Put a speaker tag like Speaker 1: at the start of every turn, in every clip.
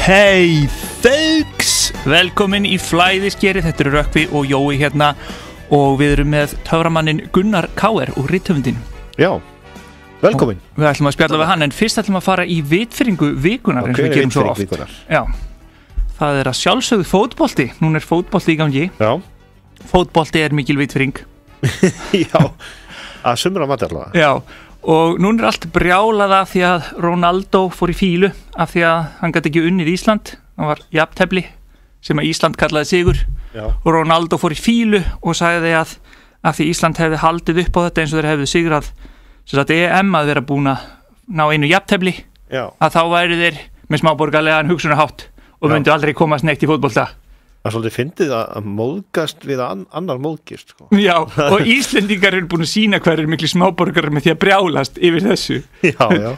Speaker 1: Hey folks, velkomin í Flæðiskeri, þetta eru Rökkvi og Jói hérna og við erum með töframannin Gunnar K.R. og rithöfundinn.
Speaker 2: Já, velkomin.
Speaker 1: Og við ætlum að spjalla við hann, en fyrst ætlum að fara í vitfirringu vikunar eins og við gerum svo oft.
Speaker 2: Vikunar?
Speaker 1: Já, það er að sjálfsögðu fótbolti, núna er fótbolti í gangi.
Speaker 2: Já.
Speaker 1: Fótbolti er mikil vitfirring.
Speaker 2: Já, að sumra mati allavega.
Speaker 1: Já. Og núna er allt brjálað af því að Ronaldo fór í fílu af því að hann gæti ekki unnið Ísland. Hann var jafntefli sem að Ísland kallaði sigur.
Speaker 2: Já.
Speaker 1: Og Ronaldo fór í fílu og sagði að því Ísland hefði haldið upp á þetta eins og þeir hefðu sigrað sem að EM að vera búin að ná einu jafntefli, að þá væri þeir með smáborgarlegan hugsunarhátt og myndu aldrei komast neitt í fótbolta.
Speaker 2: Það er svolítið fyndið að móðgast við að annar móðgist, sko.
Speaker 1: Já, og Íslendingar eru búin að sýna hverjir miklu smáborgarar með því að brjálast yfir þessu.
Speaker 2: Já, já.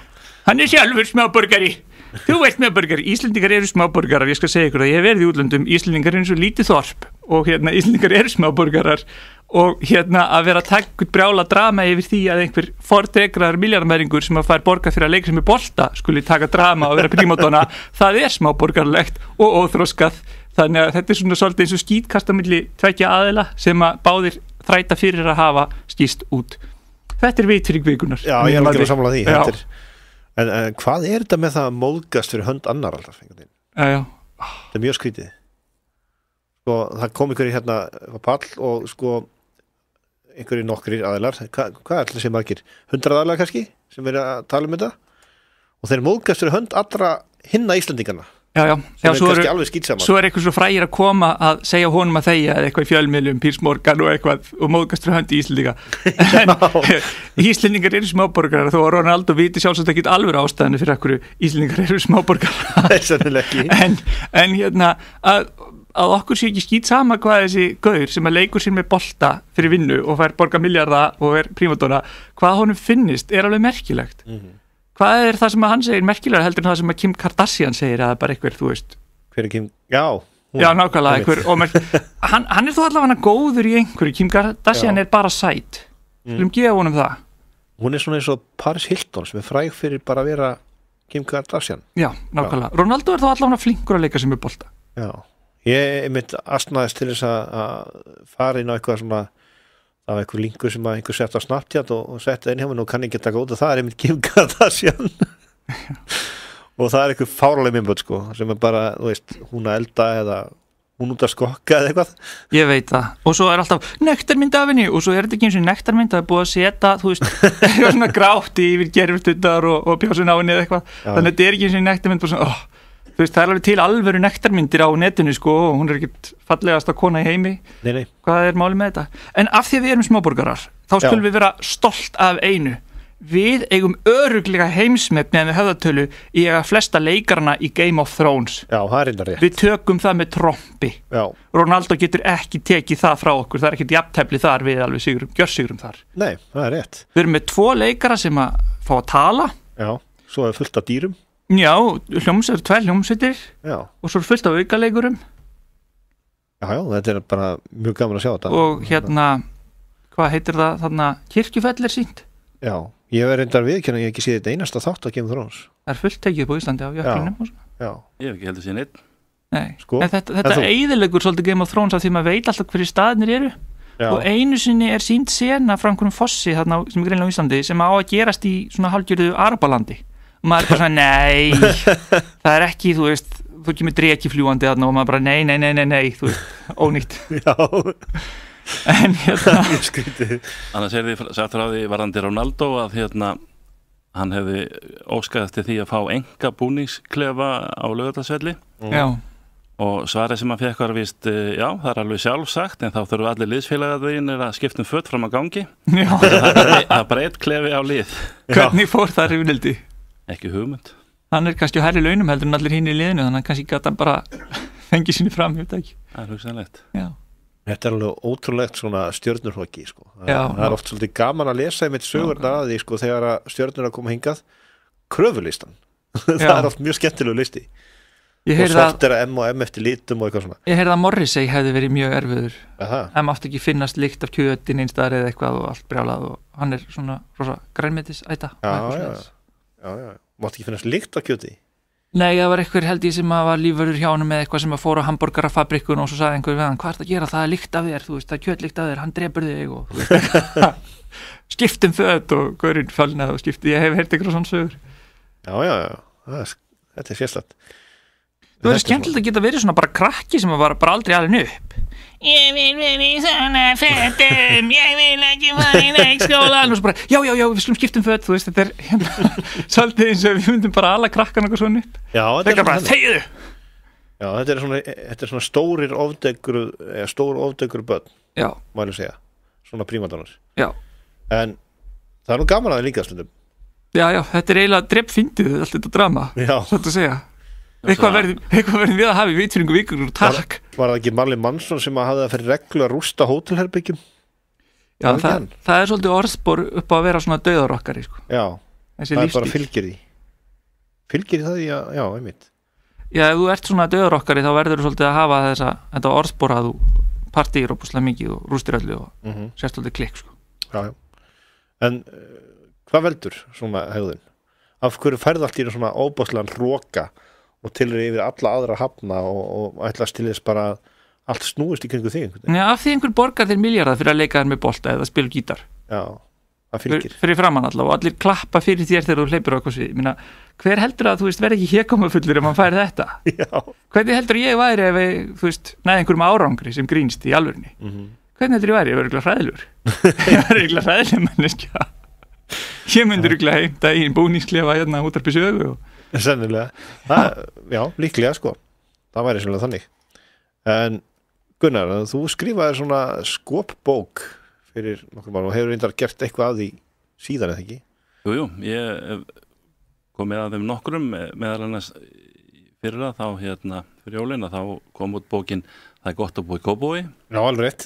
Speaker 1: Hann er sjálfur smáborgari. Þú ert smáborgari. Íslendingar eru smáborgarar, ég skal segja ykkur að ég hef verið í útlöndum. Íslendingar eru eins og lítið þorp og Íslendingar eru smáborgarar og að vera að taka brjála drama yfir því að einhver fordregraður milljarðamæringur sem að fær borgað fyrir að leika sem er bolta skuli taka drama og vera prímadonna, það er smáborgarlegt og óþroskað. Þannig að þetta er svona svolítið eins og skítkastamilli tveggja aðila sem að báðir þræta fyrir að hafa skýst út. Þetta er vitfirring vikunar.
Speaker 2: Já, ég er ekki að samla því. En hvað er þetta með það að móðgast fyrir hönd annar alltaf?
Speaker 1: Já.
Speaker 2: Það er mjög skrítið. Sko, það kom ykkur í hérna pall og sko einhverjir nokkrir aðilar. Hvað er alltaf sem margir? 100 aðilar kannski sem er að tala um þetta? Og þeir móðgast fyrir hönd allra hinna Íslendinganna.
Speaker 1: Já, svo er eitthvað svo frægir að koma að segja honum að þegja eða eitthvað í fjölmiðlum, Piers Morgan og eitthvað og móðgast fyrir hönd í Íslendinga. En Íslendingar eru smáborgarar þó að Ronaldo viti sjálfsagt ekki alveg ástæðinu fyrir okkur Íslendingar eru smáborgarar. En að okkur sé ekki skýt sama hvað þessi gaur sem að leikur sér með bolta fyrir vinnu og fær borga milljarða og er prímadonna, hvað honum finnist er alveg merkilegt. Hvað er það sem að hann segir merkilega heldur en það sem að Kim Kardashian segir að bara einhver, þú veist.
Speaker 2: Hver er Kim? Já,
Speaker 1: nákvæmlega einhver. Hann er þó allavega góður í einhverju. Kim Kardashian er bara sæt. Skulum gefa honum það.
Speaker 2: Hún er svona eins og Paris Hilton sem er fræg fyrir bara að vera Kim Kardashian.
Speaker 1: Já, nákvæmlega. Ronaldo er þó allavega flinkur að leika sem er bolta.
Speaker 2: Já, ég mitt astnaðist til þess að fara inn á eitthvað svona af einhver linkur sem að einhver sett á Snapchat og sett einn hjá mig og kann ekki taka út og það er einmitt Kim Kardashian og það er einhver fáraleg minnböld sko sem er bara, þú veist, hún að elda eða hún út að skokka eða eitthvað. Ég
Speaker 1: veit það. Og svo er alltaf nektarmynd af henni og svo er þetta ekki eins og nektarmynd, það er búið að setja, þú veist, eitthvað svona grátt yfir gerfurstundar og bjósun á henni eða eitthvað. Þannig að þetta er ekki eins og nektarmynd, bara svona, þú veist, það er alveg til alvöru nektarmyndir á netinu sko og hún er ekkert fallegasta kona í heimi.
Speaker 2: Nei.
Speaker 1: Hvað er málið með þetta? En af því að við erum smáborgarar, þá skulum við vera stolt af einu. Við eigum örugglega heimsmet með höfðatölu í að flesta leikarana í Game of Thrones.
Speaker 2: Já, það er reyndar rétt.
Speaker 1: Við tökum það með trompi.
Speaker 2: Já.
Speaker 1: Ronaldo getur ekki tekið það frá okkur, það er ekkert jafntefli þar við alveg gjörsigrum þar.
Speaker 2: Nei, það er rétt.
Speaker 1: Við erum með 2 leikara sem að fá að tala.
Speaker 2: Já, svo er fullt af dýrum.
Speaker 1: Já, 2 hljómsveitir og svo er fullt af aukaleikurum.
Speaker 2: Já, þetta er bara mjög gaman að sjá þetta.
Speaker 1: Og hvað heitir það þarna, Kirkjufell er sýnt?
Speaker 2: Já, ég hef reyndar viðurkennt að ég ekki séð þetta einasta þátt að Game of Thrones.
Speaker 1: Það er fullt tekið upp á Íslandi á jöklinum og svona.
Speaker 2: Já.
Speaker 3: Ég hef ekki heldur séð neitt.
Speaker 1: Nei,
Speaker 2: sko,
Speaker 1: en þetta eyðileggur svolítið Game of Thrones af því maður veit alltaf hverju staðnir eru.
Speaker 2: Já.
Speaker 1: Og einu sinni er sýnt sena frá einhverjum fossi þarna sem er greinlega á Íslandi sem á að gerast í svona hálfgerðu Arabalandi. Og maður er bara svona, nei, það er ekki, þú veist, þú kemur dreki fljúandi þarna og maður bara, nei, þú veist, ónýtt.
Speaker 2: Já.
Speaker 1: En
Speaker 2: skrítið.
Speaker 3: Annars er því sagt frá því varðandi Ronaldo að hann hefði óskað eftir því að fá enga búningsklefa á Laugardalsvelli.
Speaker 1: Já.
Speaker 3: Og svarið sem hann fekk var víst, já, það er alveg sjálfsagt, en þá þurfu allir liðsfélagarnir að skipta föt fram að gangi.
Speaker 1: Já.
Speaker 3: Það er bara 1 klefi á lið.
Speaker 1: Hvernig fór það Rifnildi?
Speaker 3: Ekki hugmynd.
Speaker 1: Hann er kannski á hærri launum heldur en allir hinn í liðinu, þannig að kannski gæti hann bara fengið sinni fram, ég veit ekki.
Speaker 3: Það er hugsanlegt.
Speaker 1: Já.
Speaker 2: Þetta er alveg ótrúlegt svona stjörnurhokki sko.
Speaker 1: Það
Speaker 2: er oft svolítið gaman að lesa einmitt sögurnar að því sko þegar að stjörnur að koma hingað kröfulistan. Það er oft mjög skemmtilegu listi. Og svart er að M og M eftir litum og eitthvað svona.
Speaker 1: Ég heyrði að Morrissey hefði verið mjög erfiður.
Speaker 2: Það
Speaker 1: mátti ekki finnast lykt af kjötin einstæðar eða eitthvað og allt brjálað og hann er svona rosa grænmetisæta.
Speaker 2: Já. Mátti ekki finnast lykt af kjöti?
Speaker 1: Nei, það var eitthvað held ég sem að var lífvörður hjá honum með eitthvað sem að fór á hamborgarafabrikun og svo sagði einhver við hann, hvað er að gera, það er lykt af þér, þú veist, það er kjötlykt af þér, hann drepur þig og þú veist, skiptum föt og gaurinn fölnað og skipti, ég hef heyrt eitthvað svona sögur.
Speaker 2: Já, þetta sérstætt.
Speaker 1: Það er skemmtilegt að geta verið svona bara krakki sem var bara aldrei alveg upp. Ég vil vera í svona fötum, ég vil ekki fara í leikskólan og svo bara, já, við skulum skiptum föt, þú veist, þetta er svolítið eins og við myndum bara alla krakkan okkur svona upp.
Speaker 2: Já,
Speaker 1: þetta er bara, þegiðu!
Speaker 2: Já, þetta er svona stór ofdegur börn, mælu segja, svona prímadónar.
Speaker 1: Já.
Speaker 2: En það er nú gaman að það líka stundum.
Speaker 1: Já, þetta er eiginlega dreppfyndið, allt þetta drama, svo að segja. Eitthvað verðum við að hafa í vitfyringu vikur og takk.
Speaker 2: Var það ekki Marley Manson sem að hafa það fyrir reglu að rústa hótelherbyggjum?
Speaker 1: Já, það er svolítið orðspor upp á að vera svona dauðarokkari, sko.
Speaker 2: Já,
Speaker 1: þessi
Speaker 2: það
Speaker 1: lífstíl.
Speaker 2: Bara fylgir því. Fylgir það, já, einmitt.
Speaker 1: Já, ef þú ert svona dauðarokkari þá verður þú svolítið að hafa þetta orðspor að þú partýr opuslega mikið og rústir öllu og sérst svolítið klikk, sko.
Speaker 2: Já. En hvað veldur svona hegðun? Af hverju færðu allt í svona óbáslegan hroka og tilur yfir alla aðra hafna og ætlast til þess bara allt snúist í kringu þig?
Speaker 1: Já, af því einhver borgar þér milljarða fyrir að leika þér með bolta eða spila gítar.
Speaker 2: Já, það fylgir. Fyrir
Speaker 1: framan allavega og allir klappa fyrir þér þegar þú hleypur á eitthvað svið. Minna, hver heldur að þú veist verði ekki hégómafullur ef mann færi þetta?
Speaker 2: Já.
Speaker 1: Hvernig heldur ég væri ef þú veist næði einhverjum árangri sem grínst í alvörni? Hvernig heldur ég væri? Ég var eiginlega hræðilegur. Ég var eiginlega hræðileg manneskja. Ég myndi eiginlega heimta í búningsklefa hérna útarpi sögu og
Speaker 2: sennilega, já, líklega sko það væri sennilega þannig en Gunnar, þú skrifaði svona skopbók fyrir nokkur mann og hefur reyndar gert eitthvað af því síðan eða ekki?
Speaker 3: Jú, ég kom með að þeim nokkrum meðal annars fyrir að þá fyrir jólina þá kom út bókin Það er gott að búa í Kópavogi.
Speaker 2: Já, alveg rétt.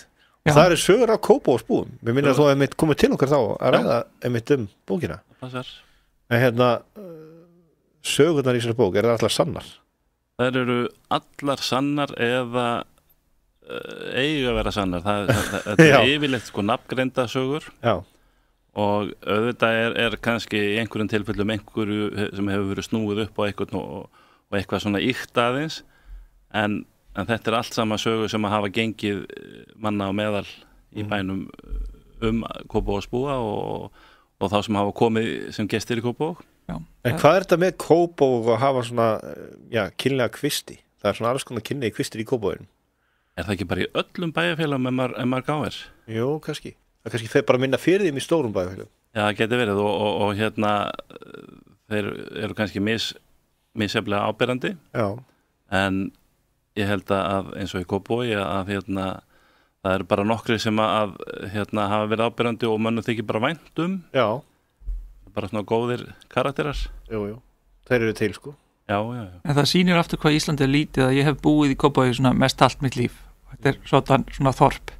Speaker 2: Og það eru sögur af Kópavogsbúum. Mér minnir að þú hefði komið til okkar þá að ræða einmitt bókina.
Speaker 3: Það er.
Speaker 2: En sögurnar í þessari bók, það allar sannar?
Speaker 3: Það eru allar sannar eða eiga að vera sannar. Þetta er yfirleitt nafngreinda sögur. Já. Og auðvitað er kannski í einhverjum tilfellum einhverju sem hefur verið snúið upp á einhvern og eitthvað svona ýkt aðeins en þetta er allt sama sögur sem að hafa gengið manna á meðal í bænum Kópavogsbúa og þá sem hafa komið sem gestir í Kópavog.
Speaker 2: En hvað er þetta með Kópavog að hafa svona kynlega kvisti? Það er svona alls konar kynlegi kvistir í Kópavoginum. Er það ekki bara í öllum bæjarfélagum ef maður gáir? Jú, kannski. Það kannski þeir bara minna fyrir þeim í stórum bæjarfélagum. Já, það geti verið og þeir eru kannski misjafnlega áberandi. Já. En ég held að eins og í Kópavogi að það eru bara nokkri sem að hafa verið áberandi og mönnum þykir bara vænt Já. Bara svona góðir karakterar. Jú. Þeir eru til sko. Já. En það sýnir aftur hvað Íslandi er lítið að ég hef búið í Kópavogi svona mest allt mitt líf. Þetta er svona þorp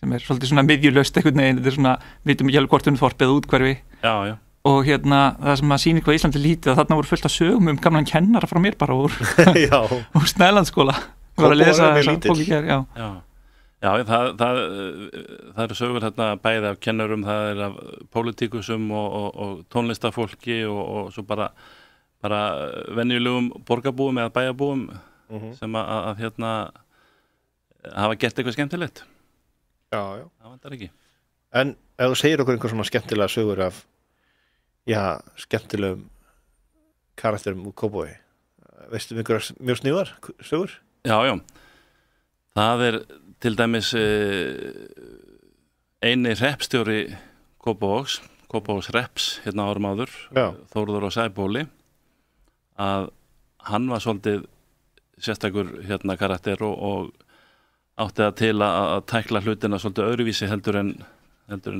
Speaker 2: sem er svolítið svona miðjulaust einhvern veginn, þetta er svona, vitum ekki alveg hvort þorp eða útkverfi. Já. Og það sem að sýnir hvað Íslandi er lítið að þarna voru fullt af sögum gamlan kennara frá mér bara úr Snælandsskóla. Ég var að lesa þessa bók í gær, Já, það eru sögur bæði af kennurum, það er af pólitíkusum og tónlistafólki og svo bara venjulegum borgarbúum eða bæjarbúum sem að hafa gert eitthvað skemmtilegt. Já. Það vantar ekki. En ef þú segir okkur einhver svona skemmtilega sögur af skemmtilegum karakterum úr Kópavogi, veistu einhverjar mjög sníðar sögur? Já. Það er til dæmis eini hreppstjóri Kópavogs hreps árum áður, Þórður og Sæbóli, að hann var svolítið sérstakur karakter og átti það til að tækla hlutina svolítið öðruvísi heldur en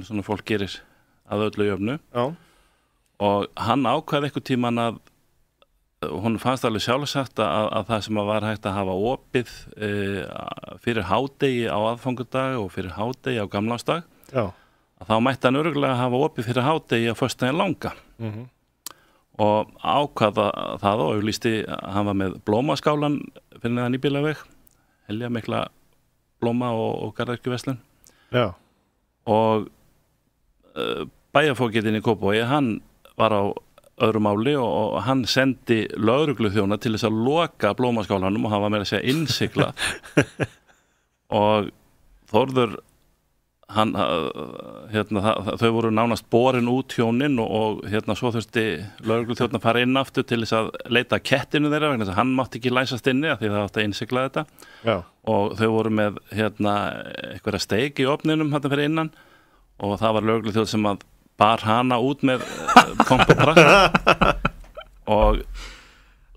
Speaker 2: svona fólk gerir að öllu jöfnu. Já. Og hann ákvaði eitthvað tíman að hún fannst alveg sjálfsagt að það sem var hægt að hafa opið fyrir hádegi á aðfangadag og fyrir hádegi á gamlársdag, að þá mætti hann örugglega hafa opið fyrir hádegi á föstudaginn langa. Og ákvaða það og auglýsti að hann var með blómaskálan fyrir neðan Nýbýlaveg, helja mikla blóma og garðyrkjuverslun. Já. Og bæjarfógetinn í Kópavogi, hann var á
Speaker 3: öðru máli og hann sendi lögregluþjóna til þess að loka blómaskálanum og hann var með að segja innsigla og Þórður þau voru nánast borin út hjónin og svo þurfti lögregluþjóna að fara inn aftur til þess að leita kettinu þeirra vegna þess að hann mátti ekki læsast inni af því það átti að innsigla þetta. Já. Og þau voru með einhverja steik í ofninum hérna fyrir innan og það var lögregluþjóð sem að bar hana út með pomp og prakt og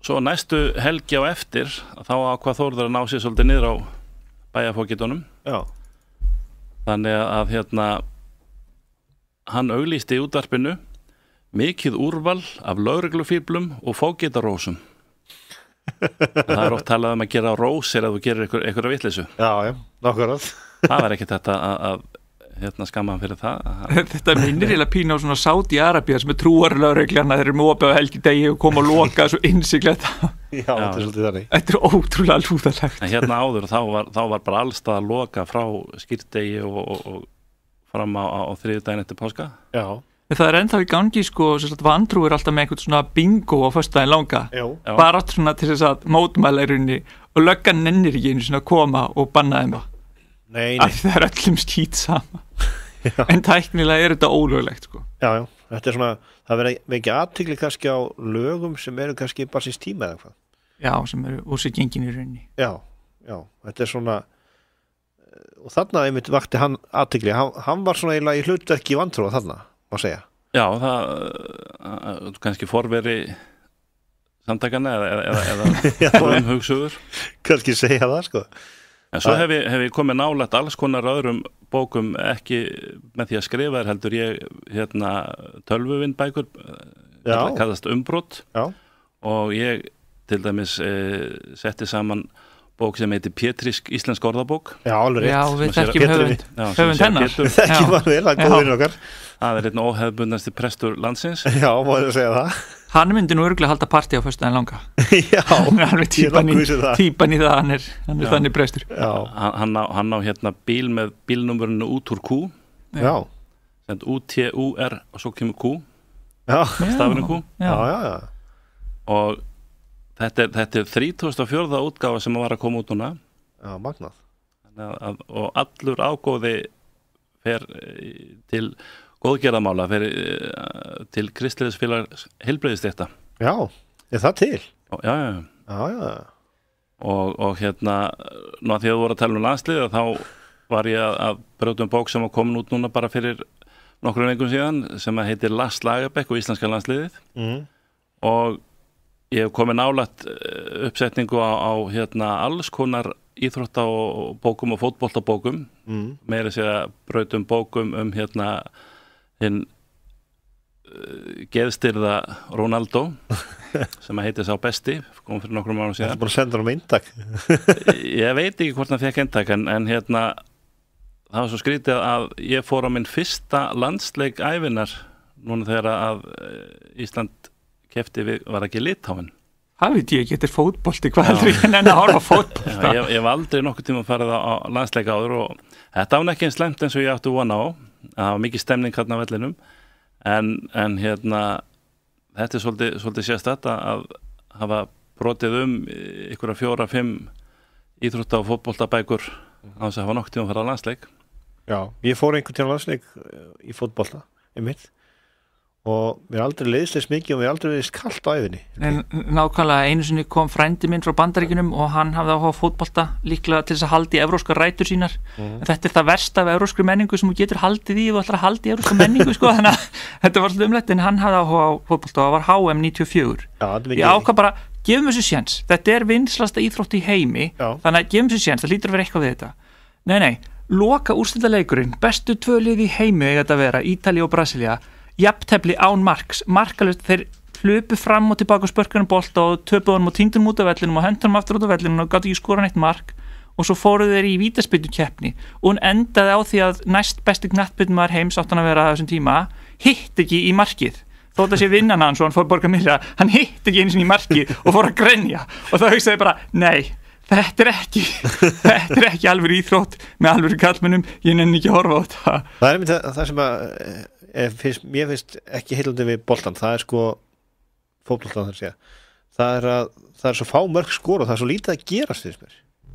Speaker 3: svo næstu helgi á eftir þá ákvað Þórður að ná sér svolítið niður á bæjarfógetunum. Já. Þannig að hann auglýsti í útvarpinu mikið úrval af lögreglufíblum og fógetarósum. Það er oft talað að gera rósir ef þú gerir einhverja vitleysu.
Speaker 2: Já, nákvæmlega.
Speaker 3: Það var ekkert þetta að skamma hann fyrir það.
Speaker 1: Þetta minnir eiginlega pínu á svona Sádi-Arabía sem er trúarlögreglana, þeir eru með opið á helgidegi og koma og loka svo innsigla þetta.
Speaker 2: Já, þetta er svolítið þannig.
Speaker 1: Þetta er ótrúlega lúðalegt.
Speaker 3: En áður þá var bara allstað að loka frá skýrdegi og fram á þriðjudaginn eftir páska.
Speaker 2: Já.
Speaker 1: Það er ennþá í gangi vantrú er alltaf með einhvern svona bingo á föstudaginn langa. Já. Bara alltaf svona til þess að mótmæla í rauninni og löggan nennir ekki einu svona að koma og banna þeim það.
Speaker 2: Nei.
Speaker 1: Það er öllum skít sama. En tæknilega er þetta ólöglegt sko.
Speaker 2: Já, þetta er svona, það verður ekki athygli kannski á lögum sem eru kannski bara síns tíma eða hvað.
Speaker 1: Já, sem eru úr sig gengin í rauninni.
Speaker 2: Já, þetta er svona og þarna einmitt vakti hann athygli, hann var svona eiginlega í hlutverki vantrúa þarna, má segja.
Speaker 3: Já, það kannski forveri samtakana eða umhugsuður.
Speaker 2: Kannski segja það sko.
Speaker 3: En svo hef ég komið nálægt alls konar öðrum bókum ekki með því að skrifa heldur ég tölvuvinnbækur kallast Umbrot. Já. Og ég til dæmis setti saman bók sem heitir Pétrísk íslensk orðabók.
Speaker 2: Já, alveg rétt.
Speaker 1: Já, við þekkjum höfund hennar.
Speaker 2: Þekkjum hann vel, að góðurinn okkar.
Speaker 3: Það er einn óhefðbundnasti prestur landsins.
Speaker 2: Já, maður segja það.
Speaker 1: Hann myndi nú örugglega halda partí á föstudaginn langa.
Speaker 2: Já,
Speaker 1: hann er alveg típan í það, hann er þannig prestur.
Speaker 3: Já. Hann á bíl með bílnúmerinu út úr Q.
Speaker 2: Já.
Speaker 3: Send U-T-U-R og svo kemur Q.
Speaker 2: Já.
Speaker 3: Stafinu Q.
Speaker 2: Já.
Speaker 3: Og þetta er 34. útgáfa sem var að koma út núna.
Speaker 2: Já, magnað.
Speaker 3: Og allur ágóði fer til góðgerðamála til Kristleðisfélags heilbrigðisstétta.
Speaker 2: Já, er það til?
Speaker 3: Já. Og nú að því að þú voru að tala um landsliða þá var ég að brjóta bók sem var komin út núna bara fyrir nokkrum vegum síðan sem heitir Lars Lagerbäck og íslenska landsliðið. Og ég hef komið nálægt uppsetningu á alls konar íþrótta og bókum og fótboltabókum. Meira segja brautum bókum hinn geðstyrða Ronaldo sem heitir sá besti, kom fyrir nokkrum árum síðan.
Speaker 2: Það er bara að senda hann eintak.
Speaker 3: Ég veit ekki hvort hann fekk eintak en það var svo skrítið að ég fór á minn fyrsta landsleik ævinar núna þegar að Ísland kefti við, var ekki Litáin.
Speaker 1: Það veit ég ekki, þetta er fótbolti, hvað heldur ég en að horfa fótbolta?
Speaker 3: Ég var aldrei nokkuð tíma farið á landsleika áður og þetta án ekki eins slemt eins og ég átti vona á. Það var mikið stemning hérna á vellinum en þetta er svolítið sérstætt að hafa brotið einhverja 4-5 íþrótta og fótboltabækur á þess að hafa nokkuð tíma að fara á landsleik.
Speaker 2: Já, ég fór einhvern tíma landsleik í fótbolta einmitt og mér aldrei leiðsleis mikið og mér aldrei leiðist kalt á æfinni.
Speaker 1: En nákvæmlega einu sinni kom frændi minn frá Bandaríkjunum og hann hafði áhuga á fótbolta líklega til þess að halda í evrópskar rætur sínar. Þetta er það versta af evrópskri menningu sem þú getur haldið í og ætlar að halda í evrópskar menningu sko, þannig að þetta var svolítið umlegt en hann hafði áhuga á fótbolta og það var HM 94. Ég ákvað bara, gefum þessu séns, þetta er vinslasta íþrótt í heimi, þannig að gefum þessu séns, það hlýtur að vera eitthvað við þetta. Nei, loka úrslitaleikurinn, bestu 2 lið í heimi eiga þetta að vera, Ítalía og Brasilía, jafntefli án markalust, þeir hlupu fram og tilbaka spörkunum bolt og töpuðu honum og týndunum út af vellinum og hendunum aftur út af vellinum og gátu ekki skora neitt mark og svo fóruðu þeir í vítaspyrnukeppni og hún endaði á því að næst besti knattspyrnumaður heims átt hann að vera á þessum tíma hitt ekki í markið þótt að sé vinnan hans og hann fór borga milja hann hitt ekki eins og í markið og fór að grenja og þá hugsaði bara, nei þetta er ekki alveg íþrótt með alveg kallmennum, ég nenni ekki að horfa á þetta.
Speaker 2: Það er það sem að mér finnst ekki heillandi við boltan, það er sko fótbolta það er svo fá mörg skor og það er svo lítið að gerast þess mér.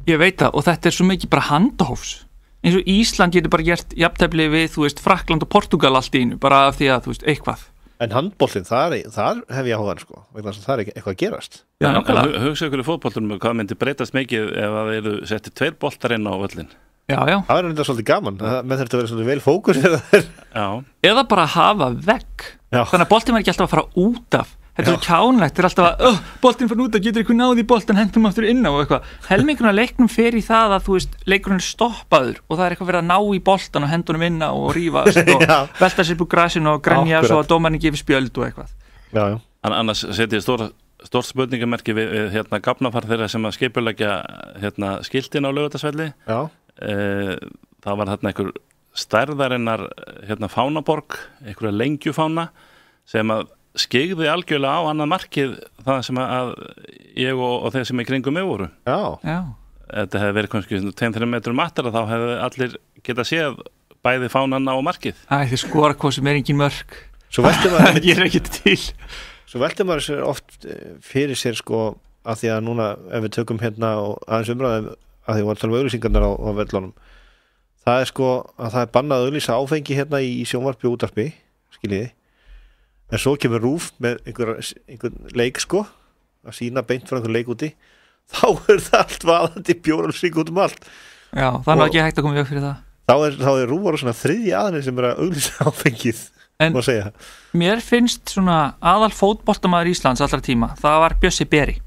Speaker 1: Ég veit það og þetta er svo mikið bara handahófs eins og Ísland getur bara gert jafntefli við, þú veist, Frakkland og Portugal allt í einu, bara af því að, þú veist, eitthvað.
Speaker 2: En handboltinn, þar hef ég áhugaðan, sko, vegna þess að það er eitthvað að gerast.
Speaker 3: Já, nákvæmlega. Hugsa ykkur í fótboltunum, hvað myndi breytast mikið ef að þeir setti 2 boltar inn á völlin?
Speaker 1: Já. Það
Speaker 2: er enda svolítið gaman, með þetta verið svolítið vel fókus.
Speaker 3: Já.
Speaker 1: Eða bara hafa vegg. Þannig að boltinn var ekki alltaf að fara út af. Þetta er kjánlegt, þetta er alltaf að boltinn fyrir út að getur eitthvað náði í boltinn, hendum aftur inn á og eitthvað. Helmingurinn af leiknum fer í það að þú veist, leikurinn er stoppaður og það er eitthvað verið að ná í boltann og hendunum inn á og rífast og velta sér upp úr grasinu og grenja svo að dómarinn gefur spjöld og eitthvað.
Speaker 2: Já.
Speaker 3: Annars setjið stórt spurningamerki við gafnafar þeirra sem að skipuleggja skiltin á Laugardalsvelli.
Speaker 2: Já.
Speaker 3: Það var einhver stærðarinnar fánaborg, einhverja lengjufána sem að skeigði algjörlega á annað markið það sem að ég og þeir sem í kringum mig voru.
Speaker 1: Já.
Speaker 3: Þetta hefði verið kannski 2-3 metrum matara, þá hefði allir getað séð bæði fánanna og markið.
Speaker 1: Þið skora hvað sem er engin mörk.
Speaker 2: Svo velti maður
Speaker 1: ég er ekki til.
Speaker 2: Svo velti maður sér oft fyrir sér sko að því að núna ef við tökum hérna og aðeins umræðum að því að við tala um auglýsingarnar á vellunum. Það er sko að það er bannað að auglýsa áfengi hérna í sjónvarpi og útvarpi, skiljiði. En svo kemur RÚV með einhvern leik sko, að sína beint frá einhvern leik úti, þá er það allt vaðandi bjóralsvík út allt.
Speaker 1: Já, þannig ekki hægt að koma veg fyrir það.
Speaker 2: Þá er RÚV svona 3. aðeins sem er að auglýsa áfengið, má segja.
Speaker 1: Mér finnst svona aðal fótboltamaður Íslands allra tíma, það var Bjössi Beri.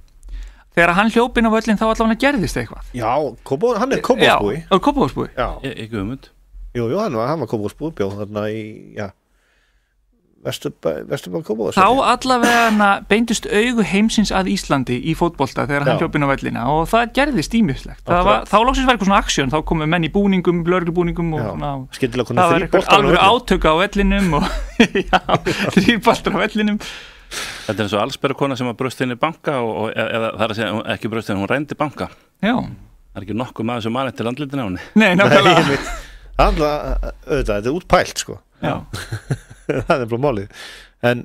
Speaker 1: Þegar hann hljóp inn á völlin þá allavega gerðist eitthvað.
Speaker 2: Já, hann er Kópavogsbúi.
Speaker 1: Já, Kópavogsbúi.
Speaker 3: Ekki hugmynd.
Speaker 2: Jú, hann var Kópavogsbúi, bjó þarna í, Vesturbæ Kópavogs.
Speaker 1: Þá allavega beindust augu heimsins að Íslandi í fótbolta þegar hann hljóp inn á vellina og það gerðist ímislegt. Þá loksins var eitthvað svona aksjón, þá komu menn í búningum, lögreglubúningum og
Speaker 2: það
Speaker 1: var eitthvað alveg átök á vellinum og 3 boltar á vellinum.
Speaker 3: Þetta er eins og allsbergkona sem var brust inn í banka eða það er að segja ekki brust inn, hún reyndi banka.
Speaker 1: Já.
Speaker 3: Það er ekki nokkuð maður sem mann eftir andlitin á henni.
Speaker 1: Nei, nákvæmlega.
Speaker 2: Þetta er útpælt sko.
Speaker 1: Já.
Speaker 2: Það er bara málið. En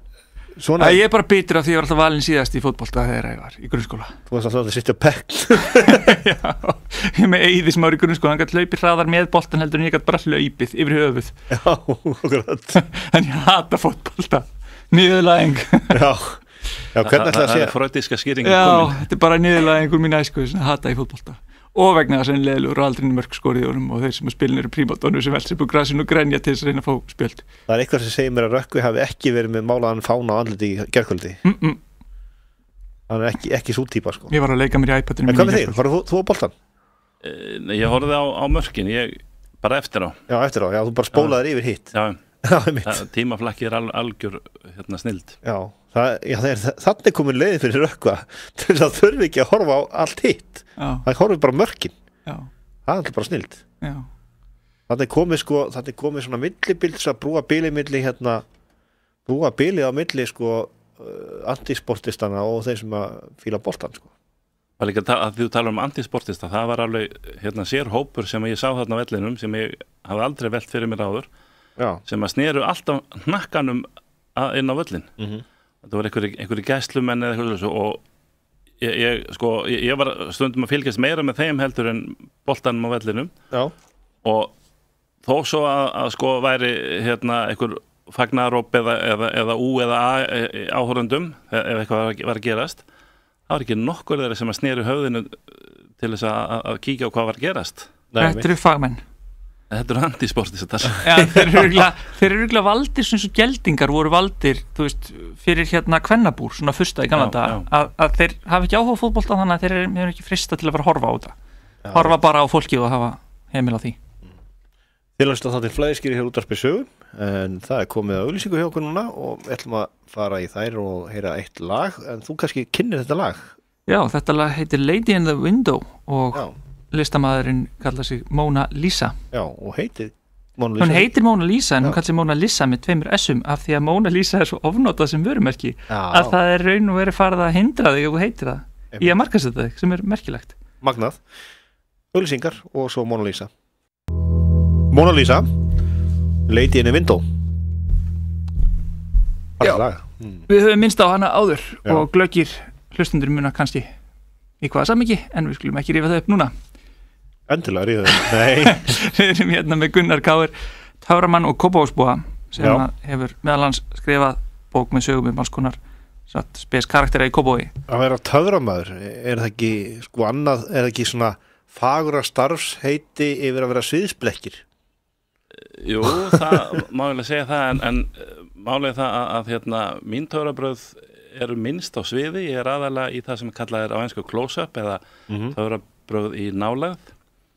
Speaker 2: svona
Speaker 1: ég er bara bitur af því að ég var alltaf valinn síðast í fótbolta þegar ég var í grunnskóla.
Speaker 2: Þú varst alltaf að sitja pekk.
Speaker 1: Já, ég með Eyði sem var í grunnskóla, hann gæti hlaupið hraðar með boltan heldur en ég gæti bara hlaupið yfir höfuð.
Speaker 2: Já, akkurat.
Speaker 1: En ég hata fótbolta. Niðurlæging.
Speaker 2: Já, hvernig ætla að
Speaker 3: segja? Það er freudiska skýringin
Speaker 1: komin. Já, þetta er bara niðurlægingur mín æsku sem hata í fótbolta. Og vegna þess að leðilegur og aldrei mörg skorið í honum og þeir sem að spilin eru prímadónu sem velst upp úr grasinu og grenja til þess að reyna að fá spjöld.
Speaker 2: Það er eitthvað sem segir mér að Rökkvi hafi ekki verið með málaðan fána á andliti í gærkvöldi. Hann er ekki sú típa sko.
Speaker 1: Ég var að leika mér í iPadinu.
Speaker 2: En hvað með þig? Horfðu þú á boltan?
Speaker 3: Ég horfði á mörkin, bara eftir á.
Speaker 2: Já, eftir á, þú bara spólaðir yfir hitt.
Speaker 3: Já, tímaflakki er algjör snild.
Speaker 2: Já, þannig komin leiðin fyrir Rökkva til þess að þurfi ekki að horfa á allt hitt. Það horfið bara mörkin.
Speaker 1: Já.
Speaker 2: Það er bara snild.
Speaker 1: Já.
Speaker 2: Þannig komið svona millibils að brúa bilið á milli sko antisportistana og þeir sem að fíla boltan sko.
Speaker 3: Það er líka að þú talar um antisportista, það var alveg sér hópur sem ég sá þarna á vellinum sem ég hafði aldrei velt fyrir mér áður.
Speaker 2: Já.
Speaker 3: Sem að sneru alltaf hnakkanum inn á völlin. Það var einhverju gæslumenn eða eitthvað svo og ég var stundum að fylgjast meira með þeim heldur en boltanum á vellinum.
Speaker 2: Já.
Speaker 3: Og þó svo að sko væri einhver fagnaróp eða eða áhorfendum ef eitthvað var að gerast, það var ekki nokkur þeirra sem að sneru höfðinu til þess að kíkja á hvað var að gerast.
Speaker 1: Þetta eru fagmenn.
Speaker 3: Þetta eru antisportistar.
Speaker 1: Já, þeir eru örugglega valdir sem svo geldingar voru valdir, þú veist, fyrir kvennabúr, svona fyrsta í gamla daga, að þeir hafa ekki áhuga á fótbolta þannig að þeir eru ekki frista til að fara að horfa á þetta. Horfa bara á fólki og hafa heimil á því.
Speaker 2: Þið lannst að það til flæðiskýri hér útvarpi sögum, en það er komið að auglýsingu hjá okkur núna og við ætlum að fara í þær og heyra eitt lag, en þú kannski kynnir þetta lag.
Speaker 1: Já, þetta lag heitir Lady in the Window og listamaðurinn kallar sig Mona Lisa.
Speaker 2: Já, og heitir Mona Lisa.
Speaker 1: Hún heitir Mona Lisa en hún kallar sig Mona Lisa með 2 S-um af því að Mona Lisa er svo ofnotað sem vörumerki að það er raun og verið farið að hindra þig og heitir það í að markaðsetta þig sem er merkilegt.
Speaker 2: Magnað. Auglýsingar og svo Mona Lisa. Mona Lisa, Lady in the Window.
Speaker 4: Já.
Speaker 1: Við höfum minnst á hana áður og glöggir hlustundur muna kannski í hvaða samhengi, en við skulum ekki rífa það upp núna.
Speaker 2: Endilega rífa það, nei.
Speaker 1: Við erum hérna með Gunnar Káir, töframann og kópavogsbúa sem hefur meðal hans skrifað bók með sögum alls konar spes karaktera í Kópavogi.
Speaker 2: Að vera töframaður, það ekki sko annað, það ekki svona fagra starfsheiti yfir að vera sviðsblekkir?
Speaker 3: Jú, það má ég segja það, en málega það að hérna, mín töfrabröð eru minnst á sviði. Ég aðalega í það sem kallað á ensku close-up eða töfrabröð í nálægð.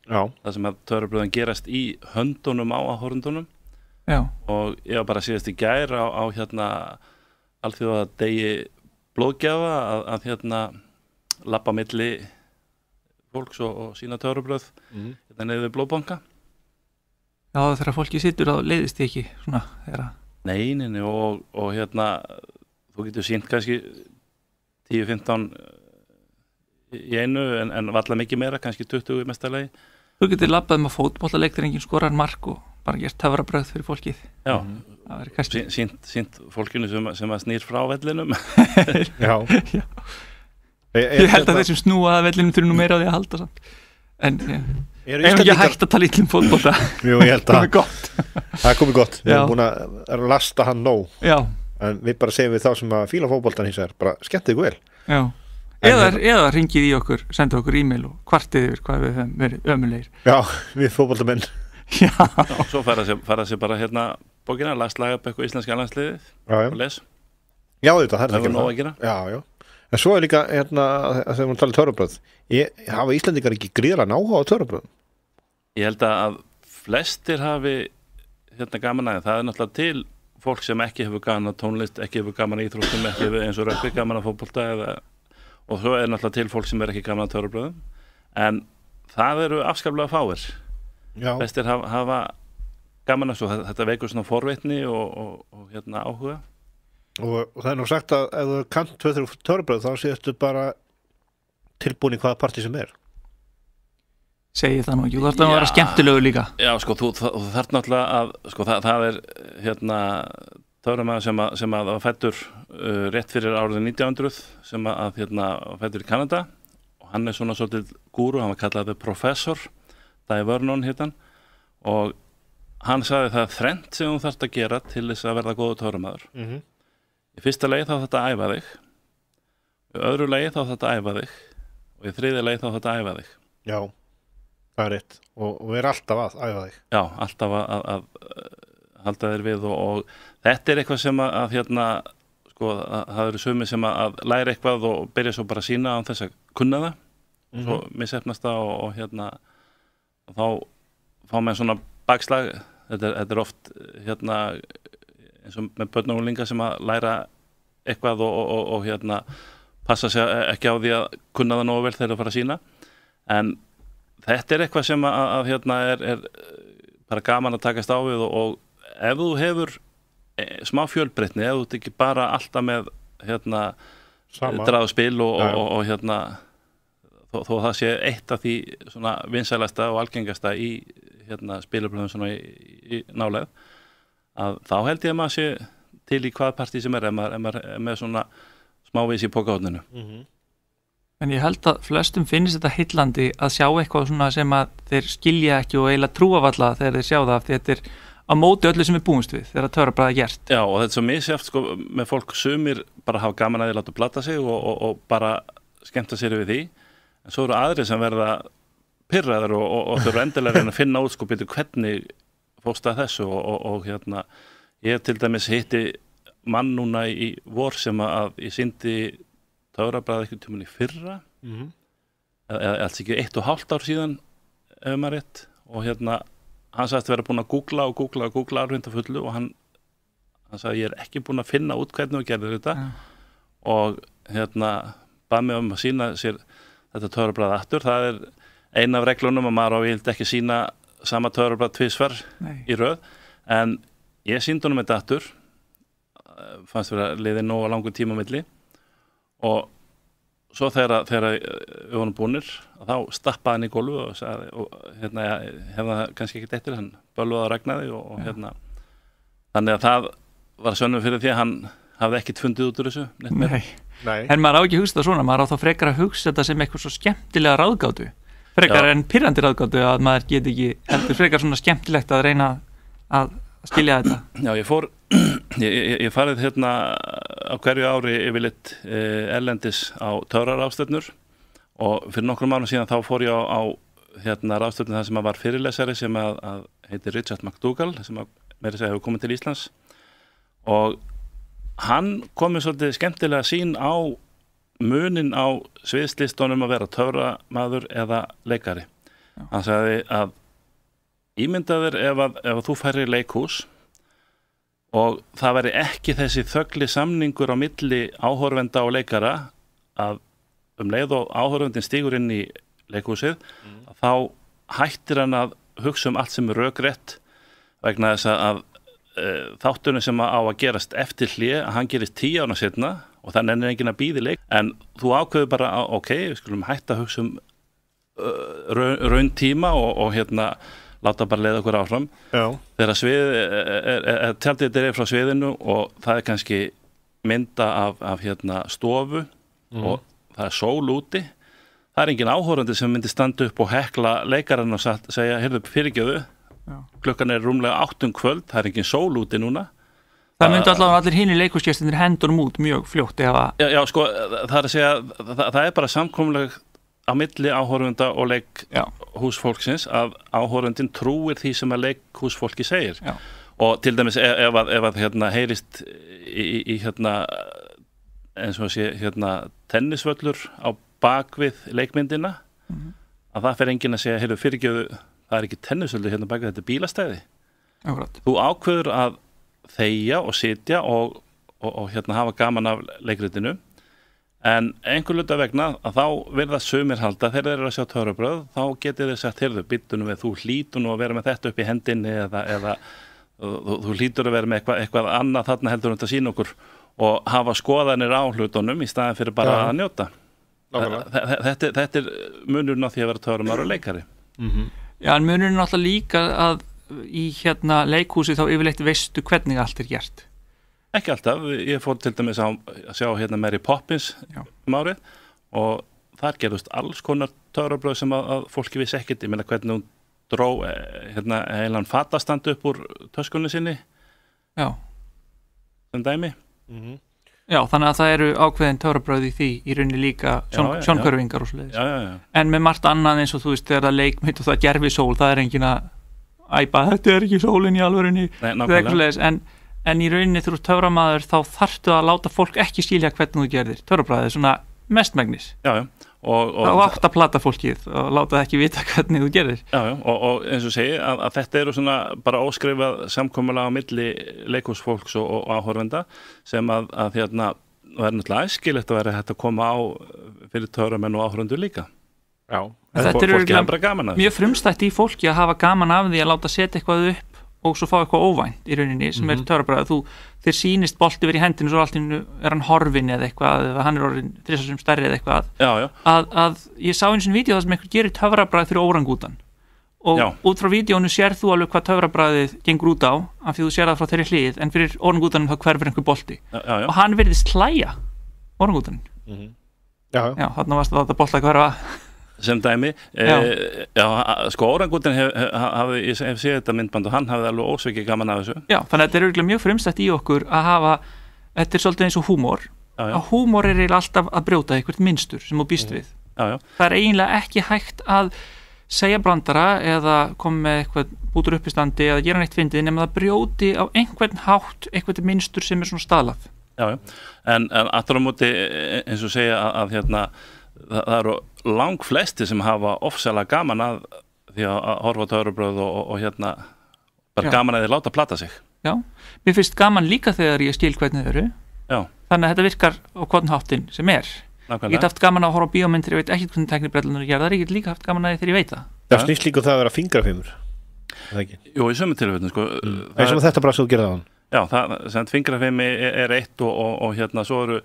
Speaker 3: Já. Það sem að töfrabröðin gerast í höndunum á áhorfendunum. Já. Og ég var bara síðast í gær á hérna alþjóðadegi blóðgjafa að hérna labba milli fólks og sína töfrabröð hérna niður við blóðbanka.
Speaker 1: Já, þegar fólki sittur þá leiðist þið ekki svona þeirra.
Speaker 3: Nei, og hérna þú getur sínt kannski 10-15 í einu en varla mikið meira, kannski 20 í mestalagi.
Speaker 1: Þú getur labbað með fótboltaleik þegar enginn skorar mark og bara gert töfrabröð fyrir fólkið.
Speaker 3: Já, kannski sínt fólkinu sem að snýr frá vellinum.
Speaker 2: Já.
Speaker 1: Ég held að þeir sem snúa að vellinum þurfa nú meira á því að halda samt. En ef ekki hægt að tala ítlum fótbolta.
Speaker 2: Jú, ég held að það er komið gott. Við erum búin að lasta hann nóg. Já. En við bara segjum við þá sem að fíla fótboltan hins vegar, bara skemmtið ykkur vel. Já.
Speaker 1: Eða ringið í okkur, sendið okkur e-mail og kvartið yfir hvað við höfum verið ömulegir.
Speaker 2: Já, við fótboltamenn.
Speaker 3: Já. Og svo fara sér bara hérna bókina, laga upp eitthvað íslenska landsliðið og les.
Speaker 2: Já, þetta er
Speaker 3: það nóg að gera.
Speaker 2: Já. En svo er líka hérna þegar við talum töfrabröð. Hafa Íslendingar ekki gríðarlega áhuga á töfrabröðum?
Speaker 3: Ég held að flestir hafi hérna gaman að það er náttúrulega til fólk sem ekki hefur gaman að tónlist, ekki hefur gaman að íþróttum, ekki hefur eins og rugby gaman að fótbolta og svo er náttúrulega til fólk sem er ekki gaman að töfrabröðum, en það eru afskaplega fáir. Flestir hafa gaman að svo, þetta veikur svona forvitni og hérna áhuga.
Speaker 2: Og það er nú sagt að ef þú kannt töfrabröð þá séustu bara tilbúin í hvaða partí sem er.
Speaker 1: Segir það nú ekki, þú þarf að vera skemmtilegu líka.
Speaker 3: Já, sko, þú þarf náttúrulega að, sko, það er hérna töframaður sem að var fæddur rétt fyrir árið 1900 sem að hérna fæddur í Kanada og hann er svona svolítið gúru, hann var kallaði professor, Dai Vernon hittan og hann sagði það þrennt sem þú þarft að gera til þess að verða góður töframaður. Í fyrsta lagi þá þetta æfa þig, í öðru lagi þá þetta æfa þig og í þriðja lagi þá þetta æfa þig.
Speaker 2: Já, það er rétt og við erum alltaf að æfa þig.
Speaker 3: Já, alltaf að halda þér við og þetta er eitthvað sem að hérna, sko, það eru sumir sem að læra eitthvað og byrja svo bara að sína án þess að kunna það og svo missefnast það og hérna og þá fá með svona bakslag, þetta er oft hérna eins og með börn og unglinga sem að læra eitthvað og hérna passa sig ekki á því að kunna það nógu vel þegar það fara að sína en þetta er eitthvað sem að hérna er bara gaman að takast á við og ef þú hefur smá fjölbreytni, ef þú ert ekki bara alltaf með hérna draðspil og hérna þó það sé eitt af því svona vinsælasta og algengasta í hérna spilabröðum svona í nálægð að þá held ég að maður sé til í hvað partí sem er ef maður er með svona smávís í pókahotninu.
Speaker 1: En ég held að flestum finnst þetta heillandi að sjá eitthvað svona sem að þeir skilja ekki og eiginlega trúa valla þegar þeir sjá það því þetta er á móti öllu sem við búumst við þegar töfrabragð er gert.
Speaker 3: Já og þetta er svo misjafnt sko með fólk sumir bara hafa gaman að því láta blata sig og bara skemmta sér við því en svo eru aðrir sem verða pirraðar og þurfa endilega að finna út sko betur hvernig fórst að þessu og hérna ég til dæmis hitti mann núna í vor sem að ég sýndi töfrabragð eitthvað tímann í fyrra eða alls ekki 1,5 ár síðan ef maður rétt og hérna hann sagðist vera búin að googla alveg að fullu og hann sagði ég er ekki búin að finna út hvernig þú gerðir þetta og hérna bað mig að sýna sér þetta töfrabragð aftur, það er ein af reglunum að maður vildi ekki sýna sama töfrabragð tvisvar í röð en ég sýndi honum þetta aftur fannst vera liðið nógu langur tíma milli og svo þegar við vorum búnir þá stappaði hann í gólfu og sagði og hérna hefði kannski ekkert eftir hann bölvaði og regnaði og hérna þannig að það var sönnum fyrir því að hafði ekkert fundið út úr þessu.
Speaker 1: Nei. En maður á ekki að hugsa þetta svona, maður á þá frekar að hugsa þetta sem eitthvað svo skemmtilega ráðgátu, frekar en pirrandi ráðgátu að maður get ekki, heldur frekar svona skemmtilegt að reyna að skilja þetta.
Speaker 3: Já, ég farið hérna á hverju ári yfirleitt erlendis á töfraráðstefnur og fyrir nokkrum árum síðan þá fór ég á hérna ráðstefnu það sem var fyrirlesari sem að heitir Richard McDougall sem að meira segja hefur komið til Íslands og hann komið svolítið skemmtilega sín á munin á sviðslistunum að vera töframaður eða leikari. Já. Hann sagði að ímyndaður ef þú færir leikhús og það væri ekki þessi þögli samningur á milli áhorfenda og leikara að leið og áhorfendin stígur inn í leikhúsið þá hættir hann að hugsa allt sem rökrétt vegna þess að þáttunum sem á að gerast eftir hlé að hann gerist 10 ára setna og þannig er enginn að bíði leik en þú ákveður bara að við skulum hætta að hugsa raun tíma og hérna láta bara leiða okkur áfram. Já. Þegar tjaldið er frá sviðinu og það er kannski mynda af hérna stofu og það er sól úti. Það er engin áhorfandi sem myndi standa upp og hekla leikarinn og segja, heyrðu fyrirgjöðu, klukkan er rúmlega 8 kvöld, það er engin sól úti núna.
Speaker 1: Það myndi allavega allir hinir leikhúsgestirnir hendunum út mjög fljótt eða...
Speaker 3: Já, sko, það er að segja, það er bara samkommuleg á milli áhorfanda og leikhúsfólksins að áhorfandinn trúir því sem að leikhúsfólki segir. Já. Og til dæmis ef að hérna heyrist í hérna, eins og sé, hérna tennisvöllur á bakvið leikmyndina að það fer enginn að segja, heyrðu fyrirgjöðu það er ekki tennisvöllur hérna bakvið, þetta er bílastæði.
Speaker 1: Akkurat.
Speaker 3: Þú ákveður að þegja og sitja og hérna hafa gaman af leikritinu en einhver hluta vegna að þá virðast sumir halda þegar þeir eru að sjá töfrabröð þá getur þeir sagt, heyrðu, bittunum við þú hlýtur nú að vera með þetta upp í hendinni eða þú hlýtur að vera með eitthvað annað þarna heldur að sína okkur og hafa skoðanir á hlutunum í staðin fyrir bara að njóta. Þetta er munurinn á því að vera töframaður og leikari.
Speaker 1: Já, en munurinn náttúrulega líka að í hérna leikhúsi þá yfirleitt veistu hvernig allt er gert.
Speaker 3: Ekki alltaf, ég fór til dæmis að sjá hérna Mary Poppins árið og þar gerðust alls konar töfrabröð sem að fólki vissi ekkert, ég meina hvernig hún dró hérna heilan fatastand upp úr töskunni sinni. Já. Sem dæmi.
Speaker 1: Já, þannig að það eru ákveðin töfrabröð í því í rauninni líka sjónkörfingar og svoleiðis.
Speaker 3: Já.
Speaker 1: En með margt annað eins og þú veist þegar það leikmynd og það gerfi sól, það er engin að æpa, þetta er ekki sólin í alvörunni. Nei, nákvæmlega. En í rauninni þegar þú töframaður þá þarftu að láta fólk ekki skilja hvernig þú gerðir. Töfrabröðið er svona mestmegnis.
Speaker 3: Já.
Speaker 1: Þá átt að plata fólkið og láta það ekki vita hvernig þú gerðir.
Speaker 3: Já, og eins og segi að þetta eru svona bara óskrifað samkomulega á milli leikhúsfólks og áhorfenda sem að hérna er náttúrulega æskilegt að vera hægt að koma á fyrir töframenn og áhorfendur líka. Já,
Speaker 1: þetta er mjög frumstætt í fólki að hafa gaman af því að láta setja eitthvað upp og svo fá eitthvað óvænt í rauninni sem er töfrabröð. Þér sýnist bolti verið í hendinu svo allt er hann horfin eða eitthvað eða hann er orðin 3 sem stærri eða eitthvað.
Speaker 3: Já.
Speaker 1: Að ég sá eins og vídeo það sem einhver gerir töfrabröð fyrir órangútan og út frá vídeónu sér þú alveg hvað töfrabröðið gengur út á af því þú sér það frá þeirri hlið en fyrir órangútanum þá hverfur einhver bolti og hann virðist hlæja órangútanum. Já, þarna varst það bolta að hverfa
Speaker 3: sem dæmi, sko órangútin ég hef séð þetta myndband og hann hafði alveg ósvikið gaman af þessu.
Speaker 1: Já, þannig að þetta er auðvitað mjög frumstætt í okkur að hafa, þetta er svolítið eins og húmor, að húmor er alltaf að brjóta eitthvað minnstur sem þú býst við. Það er eiginlega ekki hægt að segja brandara eða koma með eitthvað bútur upp í standi eða gera neitt fyndið nema það brjóti á einhvern hátt eitthvað minnstur sem er svona staðlað.
Speaker 3: Já, en aftur á móti eins og segja að hérna það eru langflesti sem hafa ofsalega gaman að því að horfa á töfrabröð og hérna bara gaman að þeir láta plata sig.
Speaker 1: Já, mér finnst gaman líka þegar ég skil hvernig þau eru. Já. Þannig að þetta virkar á hvern háttinn sem er. Nákvæmlega. Ég get haft gaman að horfa á bíómyndir, ég veit ekki hvernig teknibrellunar ég gerðar, ég get líka haft gaman að þegar ég veit það.
Speaker 2: Það snýst líka það að vera fingrafimur. Það ekki?
Speaker 3: Jú, í sömu tilfellum sko.
Speaker 2: Það er sem þetta bara svo að gera það.
Speaker 3: Já, það fingrafimi er eitt og hérna svo eru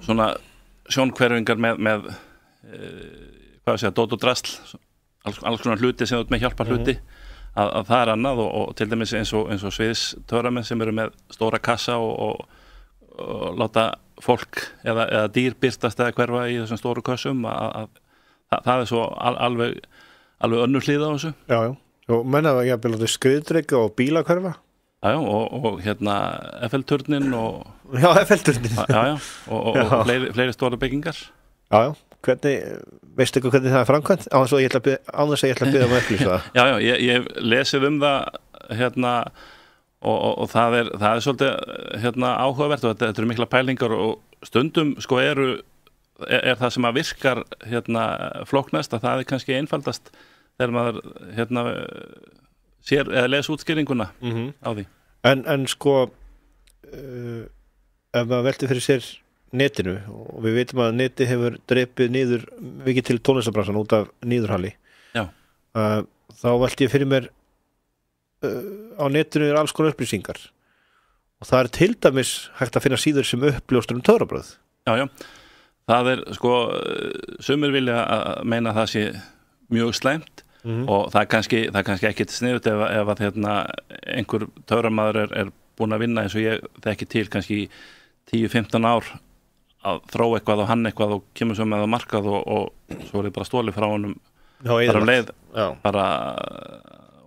Speaker 3: svona sjónkverfingar með hvað sé að dót og drasl alls konar hluti sem þú ert með hjálpa hluti að það er annað og til dæmis eins og sviðstöframenn sem eru með stóra kassa og láta fólk eða dýr birtast eða hverfa í þessum stóru kössum að það svo alveg önnur hlið á þessu.
Speaker 2: Já, og menna að ég byrja skriðdreka og bíla hverfa.
Speaker 3: Já, og Eiffelturnin og...
Speaker 2: Já, Eiffelturnin.
Speaker 3: Já, og fleiri stóra byggingar.
Speaker 2: Já, veistu eitthvað hvernig það framkvæmt? Án þess að ég ætla að biðja upplýsa það.
Speaker 3: Já, ég lesið það, og það er svolítið áhugavert og þetta eru mikla pælingar og stundum sko er það sem að virkar flóknast að það er kannski einfaldast þegar maður sér eða les útskýringuna á því.
Speaker 2: En sko ef maður velti fyrir sér netinu og við veitum að neti hefur drepið niður mikið til tónlistabransan út af niðurhali.
Speaker 3: Já.
Speaker 2: Þá velti ég fyrir mér á netinu alls konar upplýsingar og það til dæmis hægt að finna síður sem uppljóstur töfrabrögð.
Speaker 3: Já, það sko sumir vilja að meina að það sé mjög slæmt og það er kannski ekkit sniðut ef að einhver töframaður er búin að vinna eins og ég þekki til kannski 10-15 ár að þróa eitthvað og hann eitthvað og kemur svo með það markað og svo er þið bara stólið frá honum bara leið bara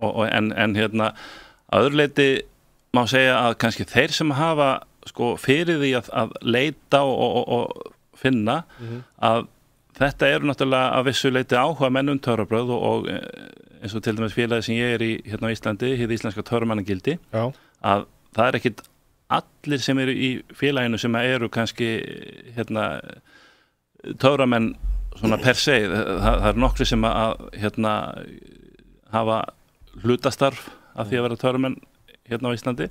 Speaker 3: en að öðru leyti má segja að kannski þeir sem hafa sko fyrir því að leita og finna að þetta eru náttúrulega að vissu leyti áhuga menn töfrabrögð og eins og til dæmis félagi sem ég er í á Íslandi, hið íslenska töframannagildi að það er ekkit allir sem eru í félaginu sem eru kannski töframenn svona per se, það er nokkri sem að hafa hlutastarf af því að vera töframenn á Íslandi,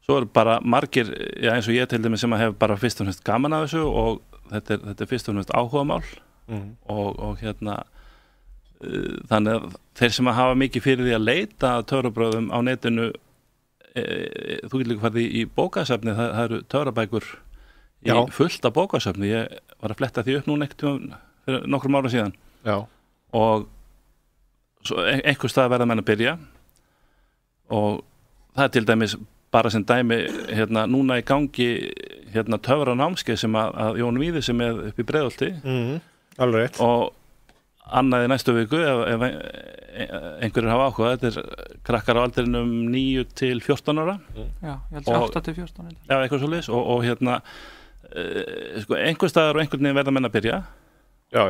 Speaker 3: svo eru bara margir, eins og ég til dæmis sem að hef bara fyrst og fremst gaman af þessu og þetta er fyrst og fremst áhugamál og þannig að þeir sem að hafa mikið fyrir því að leita töfrabrögðum á netinu þú getur líka farið í bókasafni, það eru töfrabækur í fullt af bókasafni, ég var að fletta því upp núna fyrir nokkrum ára síðan.
Speaker 2: Já. Og
Speaker 3: svo einhver stað verða menn að byrja og það er til dæmis bara sem dæmi núna í gangi töfranámskeið sem að Jón Víði sem er upp í Breiðholti
Speaker 2: alveg rétt
Speaker 3: og annað í næstu viku ef einhverjir hafa áhuga, þetta er krakkar á aldrinum 9 til 14 ára.
Speaker 1: Já, ég held að 8 til 14.
Speaker 3: Já, eitthvað svoleiðis og sko einhver staðar og einhvern veginn verða menn að byrja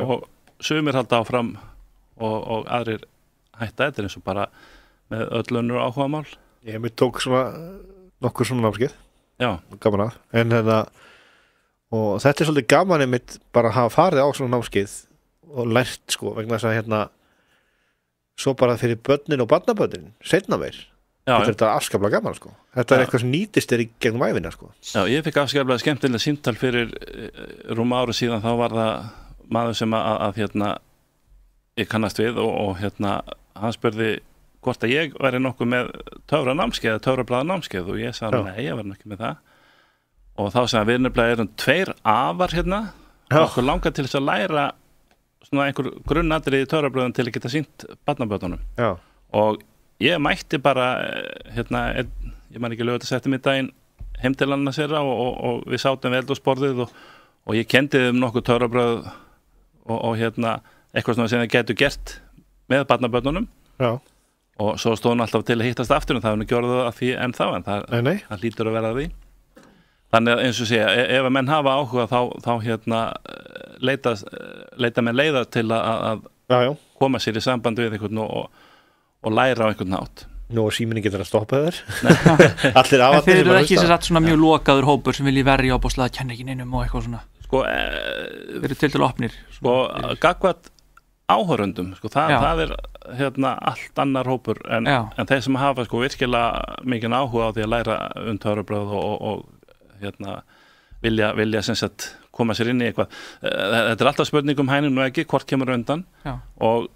Speaker 3: og sumir halda áfram og aðrir hætta, þetta er eins og bara með öll önnur áhugamál.
Speaker 2: Ég tók nokkur svona námskeið.
Speaker 3: Já.
Speaker 2: Gaman að. En og þetta er svolítið gaman einmitt bara að hafa farið á svona námskeið og lært sko vegna þess að svo bara fyrir börnin og barnabörnin seinna meir. Þetta er afskaplega gaman sko. Þetta er eitthvað sem nýtist í gegnum ævina sko.
Speaker 3: Já, ég fikk afskaplega skemmtilega símtal fyrir rúm ári síðan, þá var það maður sem að ég kannast við og hann spurði hvort að ég væri nokkuð með töfranámskeið eða töfrablaðanámskeið og ég sagði nei, ég væri nokkuð með það og þá sagði við nefnilega erum 2 afar og okkur langar til þess að læra svona einhver grunnatriði í töfrabröðum til að geta sýnt barnabörnunum.
Speaker 2: Já.
Speaker 3: Og ég mætti bara ég man ekki lögut að setja mig daginn heim til annars þeirra og við sátum við eldhúsborðið og ég kendi þeim nokkuð töfrabröð og eitthvað svona sem það getur gert með barnabörnunum.
Speaker 2: Já.
Speaker 3: Og svo stóðum alltaf til að hittast aftur en það hefði gjörðu það að því en þá en það hlýtur að vera að því. Þannig að eins og segja, ef að menn hafa áhuga þá leita menn leiða til að koma sér í samband við einhvern og læra á einhvern nátt.
Speaker 2: Nú síminni getur að stoppa þér.
Speaker 1: Allir af þeir eru ekki sér satt svona mjög lokaður hópur sem vilji verja á bóðslega kenna ekki neinum og eitthvað svona.
Speaker 3: Sko,
Speaker 1: þeir eru til opnir.
Speaker 3: Sko, gagvat áhorundum, sko, það er allt annar hópur en þeir sem hafa sko virkilega mikið áhuga á því að læra töfrabrögð og vilja sem sagt koma sér inn í eitthvað. Þetta er alltaf spurning hænum og ekki, hvort kemur undan.
Speaker 1: Já.
Speaker 3: Og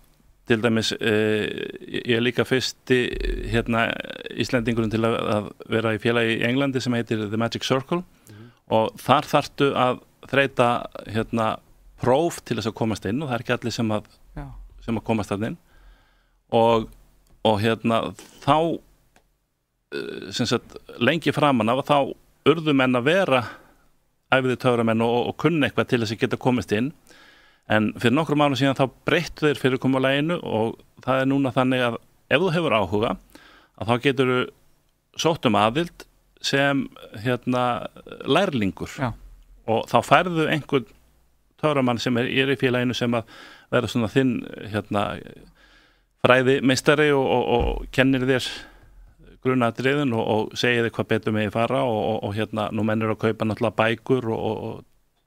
Speaker 3: til dæmis ég er líka fyrsti Íslendingurinn til að vera í félagi í Englandi sem heitir The Magic Circle og þar þarftu að þreita próf til þess að komast inn og það er ekki allir sem að komast þarna inn og þá sem sagt lengi framan af þá urðu menn að vera æfiði töframenn og kunni eitthvað til þess að geta komist inn, en fyrir nokkrum árum síðan þá breyttu þeir fyrirkomulaginu og það er núna þannig að ef þú hefur áhuga að þá getur þú sótt aðild sem lærlingur og þá færðu einhvern töframann sem er í félaginu sem að vera svona þinn fræði meistari og kennir þér grunnatriðin og segir þér hvað betur megi fara og nú mennir að kaupa náttúrulega bækur og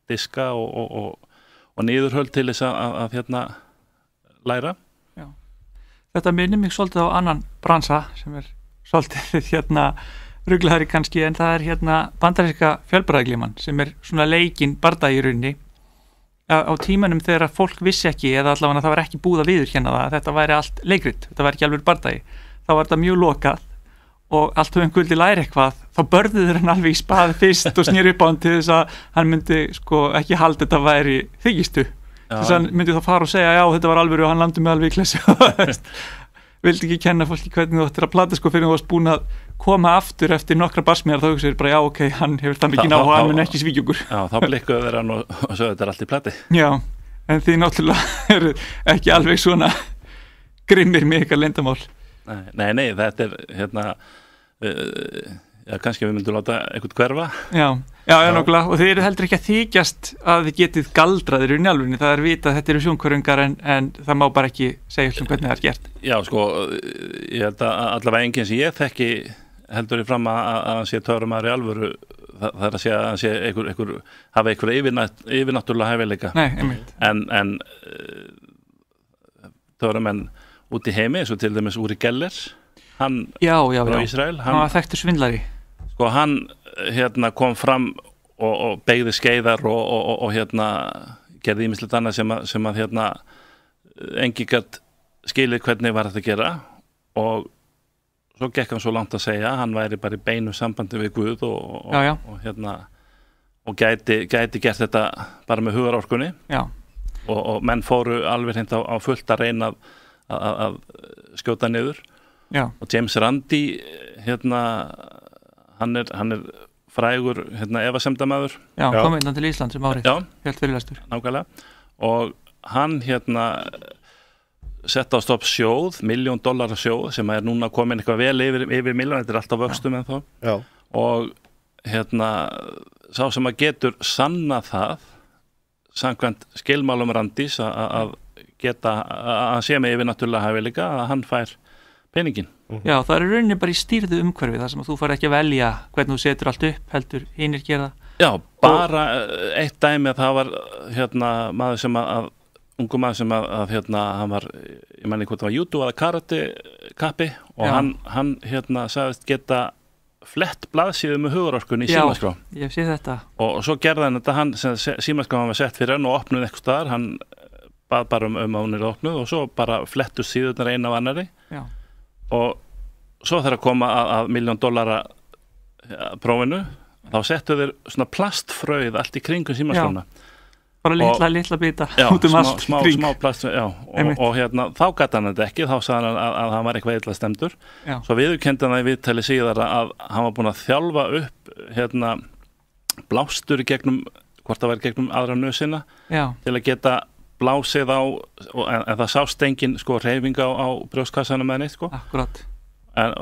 Speaker 3: diska og niðurhöld til þess að læra.
Speaker 1: Já. Þetta minnir mig svolítið á annan bransa sem er svolítið ruglaðari kannski, en það er bandaríska fjölbræðglíman sem er svona leikinn bardagi í rauninni á tímanum þegar fólk vissi ekki, eða allavega það var ekki búið að viðurkenna það að þetta væri allt leikrit, þetta væri ekki alveg bardagi, þá var þetta mjög lokað og allt um guldi læri eitthvað, þá börðuður hann alveg í spaði fyrst og snýr upp á hann til þess að hann myndi ekki halda þetta væri þykistu, þess að hann myndi þá fara og segja já þetta var alveg og hann landi með alveg í klessu vildi ekki kenna fólki hvernig þú ættir að plata fyrir þú varst búin að koma aftur eftir nokkra barsmiðar, þá hugsaður bara já ok, hann hefur það mikið náhuga, hann mun ekki svíkjúkur. Já,
Speaker 3: þá blikkuðu þeir hann og svo þetta er allt í plati. Já,
Speaker 1: en því náttúrulega eru ekki alveg svona grimmir með ykkar leyndamál.
Speaker 3: Nei, þetta er kannski við myndum láta eitthvað hverfa.
Speaker 1: Já, nákvæmlega, og þið eru heldur ekki að þykjast að þið getið galdraðir í njálfunni, það er vita að þetta eru sjónkörungar en það má bara ekki segja hvernig það er gert. Já,
Speaker 3: ég held að allavega enginn sem ég þekki heldur í fram að hann sé töframaður í alvöru, það er að segja að hann sé hafa einhverja yfirnáttúrulega hæfileika.
Speaker 1: Nei, einmitt.
Speaker 3: En töframenn út í heimi, eins og til dæmis Uri Geller, hann frá Ísrael,
Speaker 1: hann var þekktur svindlari.
Speaker 3: Hann kom fram og beygði skeiðar og gerði ýmislegt annað sem að engi gat skilið hvernig var þetta að gera og svo gekk hann svo langt að segja hann væri bara í beinu sambandi við Guð og gæti gert þetta bara með hugarorkunni og menn fóru alveg hreint á fullt að reyna að skjóta niður. Og James Randi hann er frægur efasemdamaður.
Speaker 1: Já, kom innan til Ísland sem árið, helt fyrirlestur.
Speaker 3: Nákvæmlega, og hann sett á stopp sjóð, $1 million sjóð sem er núna komin eitthvað vel yfir milljón, þetta er alltaf vöxtum en þá. Og sá sem að getur sanna það samkvæmt skilmálum Randís að hann sé með yfirnáttúrulega hæfileika að hann fær peningin.
Speaker 1: Já, það er rauninni bara í stýrðu umhverfi þar sem að þú fær ekki að velja hvernig þú setur allt upp, heldur hinir gera.
Speaker 3: Já, bara eitt dæmi að það var maður sem að ungu maður sem að hann var, ég menni hvort það var judo eða karate kappi og hann sagðist geta flett blaðsíðu með hugarorkunni í símaskrá.
Speaker 1: Já, ég sé þetta.
Speaker 3: Og svo gerði hann þetta, símaskrá hann var sett fyrir hann og opnuði eitthvað staðar, hann bað bara að hún er opnuð og svo bara flettust síðurnar eina af annari. Já. Og svo þegar að koma að $1 million prófinu þá settu þeir svona plastfrauð allt í kringum símaskrána
Speaker 1: bara litla bita út allt
Speaker 3: smá plast og þá gat hann þetta ekki, þá sagði hann að hann var eitthvað illa stemdur. Svo viðurkenndi hann í viðtali síðar að hann var búin að þjálfa upp blástur í gegnum, hvort það var gegnum aðra nösina til að geta blásið á, en það sást engin hreyfing á brjóstkassanum eða neitt
Speaker 1: Akkurat.
Speaker 3: En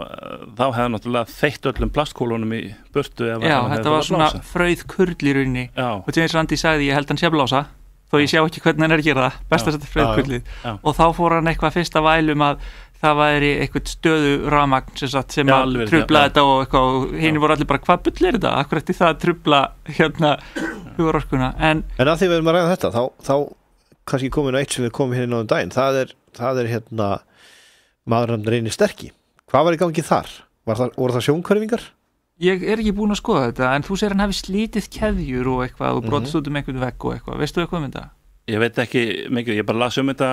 Speaker 3: þá hefði náttúrulega þeytt öllum plastkúlunum í burtu.
Speaker 1: Já, þetta var svona frauð kurl í rauninni og James Randi sagði ég held hann sé að blása þó ég sjá ekki hvernig hann er að gera það, best að setja frauð kurlið og þá fór hann eitthvað fyrst að vælum að það væri eitthvað stöðu rafmagn sem að trubla þetta og eitthvað og hinn voru allir bara hvað bull er þetta, akkurat í það að trubla hugarorkuna. En
Speaker 2: að því við erum að ræða þetta, þá kannski komin á eitt sem við komum hérna á daginn, það er maður hann Reynir Sterki. Hvað var í gangi þar? Voru það sjónkörfingar?
Speaker 1: Ég er ekki búin að skoða þetta, en þú segir hann hafi slítið keðjur og eitthvað og brotist út einhvern vegg og eitthvað. Veistu eitthvað þetta?
Speaker 3: Ég veit ekki mikið, ég bara las þetta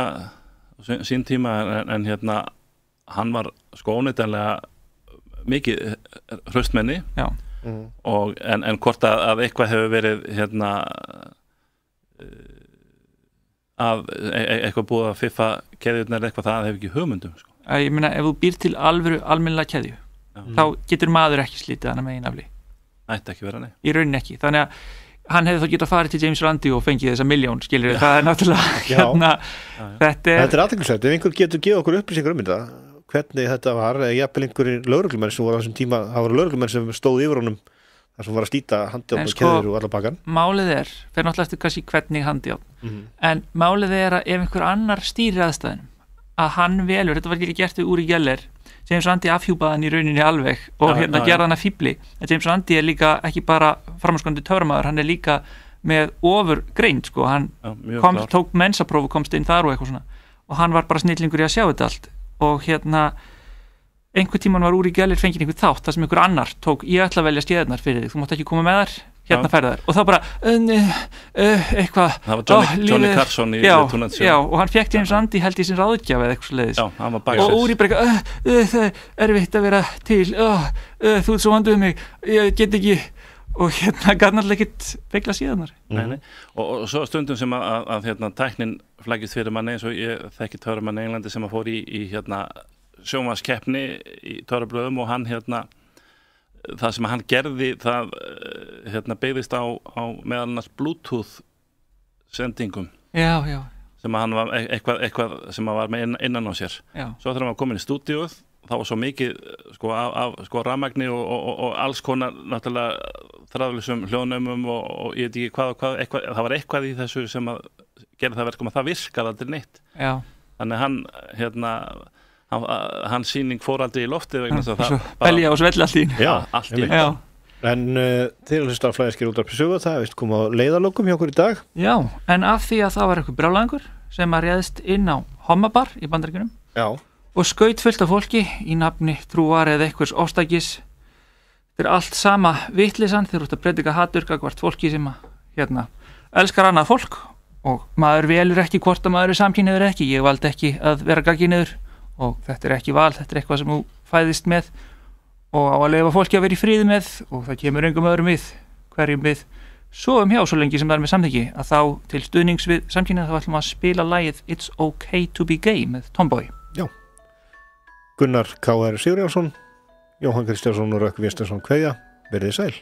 Speaker 3: sín tíma en hann var óneitanlega mikið hraustmenni og en hvort að eitthvað hefur verið að eitthvað búið að fiffa keðjurnar eitthvað, það hefur ekki hugmyndum.
Speaker 1: Ég meina, ef þú býr til almennilega keðju, þá getur maður ekki slítið hana með einafli.
Speaker 3: Ætti ekki vera, nei.
Speaker 1: Í rauninni ekki. Þannig að hann hefði þá getað farið til James Randi og fengið þessa milljón, skilur það er náttúrulega þetta
Speaker 2: er athyglisvert, ef einhver getur gefið okkur upplýsingar þetta, hvernig þetta var jafnvel einhverjir lögreglumenn sem voru á þessum tíma, það voru lögreglumenn sem stóð yfir honum þar sem var að slíta handjárn og keður og alla bakan.
Speaker 1: Málið fer náttúrulega eftir kannski hvernig handjárn, en málið að ef einhver annar stýrir aðstæðunum, að hann velur, þetta var ekki gert við Uri Geller, James Randi afhjúpaði hann í rauninni alveg og gerði hann að fíbli, en James Randi er líka ekki bara framhanskandi töframaður, hann er líka með ofur greind, sko, hann tók mensapróf og komst inn þar og eitthvað svona, og hann var bara snillingur í að sjá þetta allt, og einhver tíman var Uri Geller fengið einhver þátt, það sem einhver annar tók, ég ætla að velja skeiðarnar fyrir þig, þú mátt ekki koma með þar, ferðar, og þá bara eitthvað
Speaker 3: það var Johnny Carson í
Speaker 1: já, og hann fekk James Randi held í sin ráðgjaf eða eitthvað leiðis, og Uri bara það er erfitt að vera til þú ert svo vanduð mig, ég get ekki og garnarlega ekkert begla síðanar
Speaker 3: og svo stundum sem að tæknin flækist fyrir manni, eins og ég þekki töframann í Englandi sem að fór í sjónvarpskeppni í töfrablöðum og hann það sem hann gerði það byggðist á meðal annars Bluetooth sendingum sem hann var eitthvað sem hann var með innan á sér svo þegar hann var komin í stúdíóð þá var svo mikið af rafmagni og alls konar náttúrulega þráðlausum hljóðnumum og ég veit ekki hvað eitthvað, það var eitthvað í þessu sem að gera það verkum að það virkaði aldrei neitt þannig hans sýning fór aldrei í loftið
Speaker 1: belja og svella
Speaker 3: allt í
Speaker 2: en þeir eru hlusta á Flæðiskir útvarpi sögu það veist koma á leiðarlokum hjá okkur í dag
Speaker 1: en af því að það var eitthvað brjálæðingur sem að réðst inn á Hommabar í Bandaríkjunum og skaut fullt af fólki í nafni trúar eða einhvers ofstækis þetta er allt sama vitleysan þeir eru út að predika hatur gagnvart fólki sem að elskar annað fólk og maður velur ekki hvort að maður er samkynhneigður eða ekki, ég valdi ekki að vera gagnkynhneigður og þetta er ekki val, þetta er eitthvað sem þú fæðist með og á að leyfa fólki að vera í fríði með og það kemur engum öðrum við hverjum við sofum hjá svo lengi sem það er með samþykki að þá til stuðnings við samkynhneigð þá ætlum að spila lagið It's Okay to be Gay með Tomboy
Speaker 2: Gunnar K.R. Sigurjónsson Jóhann Kristjánsson og Rökkvi Vistarsson kveðja, verið sæl